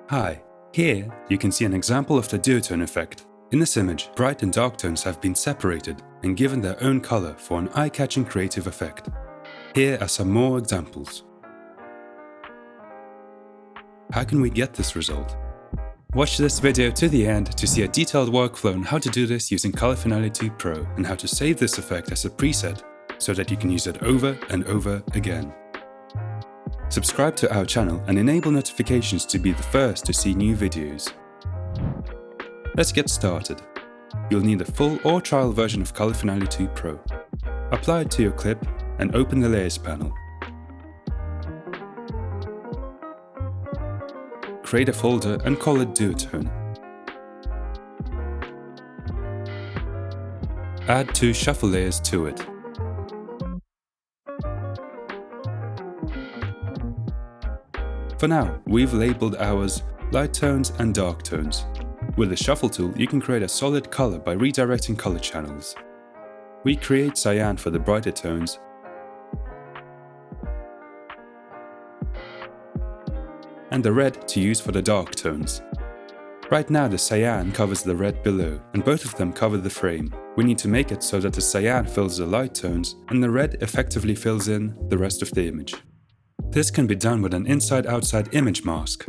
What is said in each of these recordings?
Hi, here you can see an example of the duotone effect. In this image, bright and dark tones have been separated and given their own color for an eye-catching creative effect. Here are some more examples. How can we get this result? Watch this video to the end to see a detailed workflow on how to do this using Color Finality Pro and how to save this effect as a preset so that you can use it over and over again. Subscribe to our channel and enable notifications to be the first to see new videos. Let's get started. You'll need a full or trial version of Color Finality Pro. Apply it to your clip and open the Layers panel. Create a folder and call it Duotone. Add 2 shuffle layers to it. For now, we've labeled ours light tones and dark tones. With the shuffle tool, you can create a solid color by redirecting color channels. We create cyan for the brighter tones and the red to use for the dark tones. Right now the cyan covers the red below, and both of them cover the frame. We need to make it so that the cyan fills the light tones and the red effectively fills in the rest of the image. This can be done with an inside-outside image mask.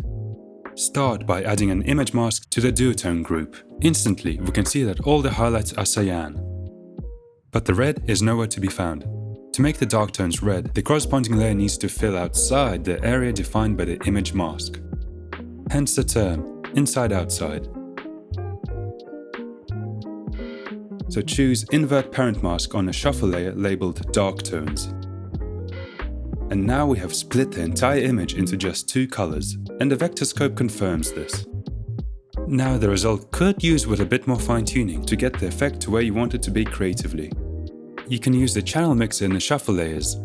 Start by adding an image mask to the duotone group. Instantly, we can see that all the highlights are cyan. But the red is nowhere to be found. To make the dark tones red, the corresponding layer needs to fill outside the area defined by the image mask. Hence the term inside-outside. So choose Invert Parent Mask on a shuffle layer labeled Dark Tones. And now we have split the entire image into just 2 colors, and the vector scope confirms this. Now the result could use with a bit more fine-tuning to get the effect to where you want it to be creatively. You can use the channel mixer in the shuffle layers,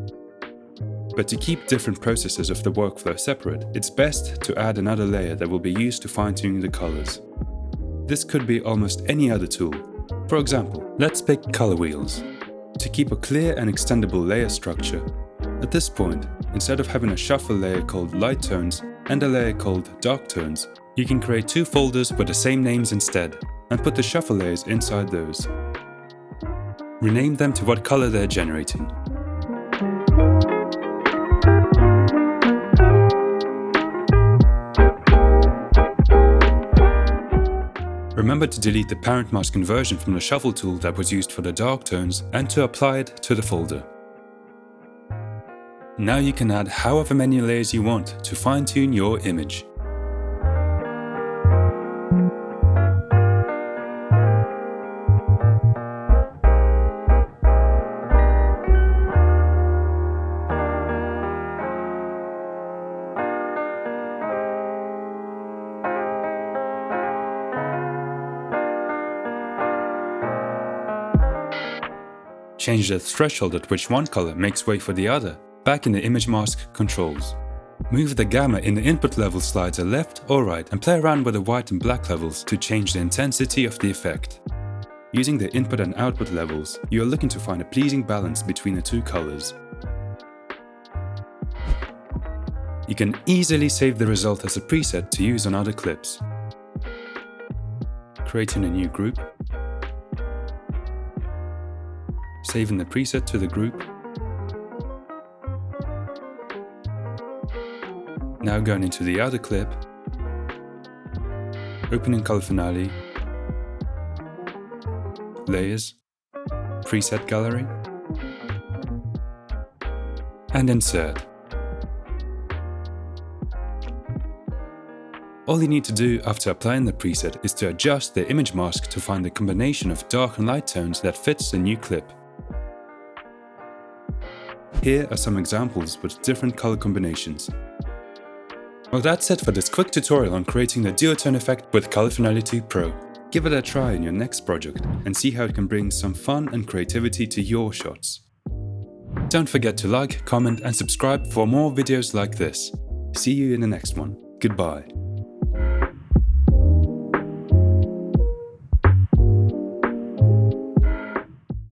but to keep different processes of the workflow separate, it's best to add another layer that will be used to fine-tune the colors. This could be almost any other tool. For example, let's pick color wheels. To keep a clear and extendable layer structure, at this point, instead of having a shuffle layer called light tones and a layer called dark tones, you can create 2 folders with the same names instead, and put the shuffle layers inside those. Rename them to what color they're generating. Remember to delete the parent mask conversion from the shuffle tool that was used for the dark tones and to apply it to the folder. Now you can add however many layers you want to fine-tune your image. Change the threshold at which one color makes way for the other, back in the image mask controls. Move the gamma in the input level slider left or right and play around with the white and black levels to change the intensity of the effect. Using the input and output levels, you are looking to find a pleasing balance between the 2 colors. You can easily save the result as a preset to use on other clips. Creating a new group, saving the preset to the group. Now going into the other clip, opening Color Finale, Layers, Preset Gallery, and Insert. All you need to do after applying the preset is to adjust the image mask to find the combination of dark and light tones that fits the new clip. Here are some examples with different color combinations. Well, that's it for this quick tutorial on creating the duotone effect with Color Finality Pro. Give it a try in your next project and see how it can bring some fun and creativity to your shots. Don't forget to like, comment and subscribe for more videos like this. See you in the next one. Goodbye.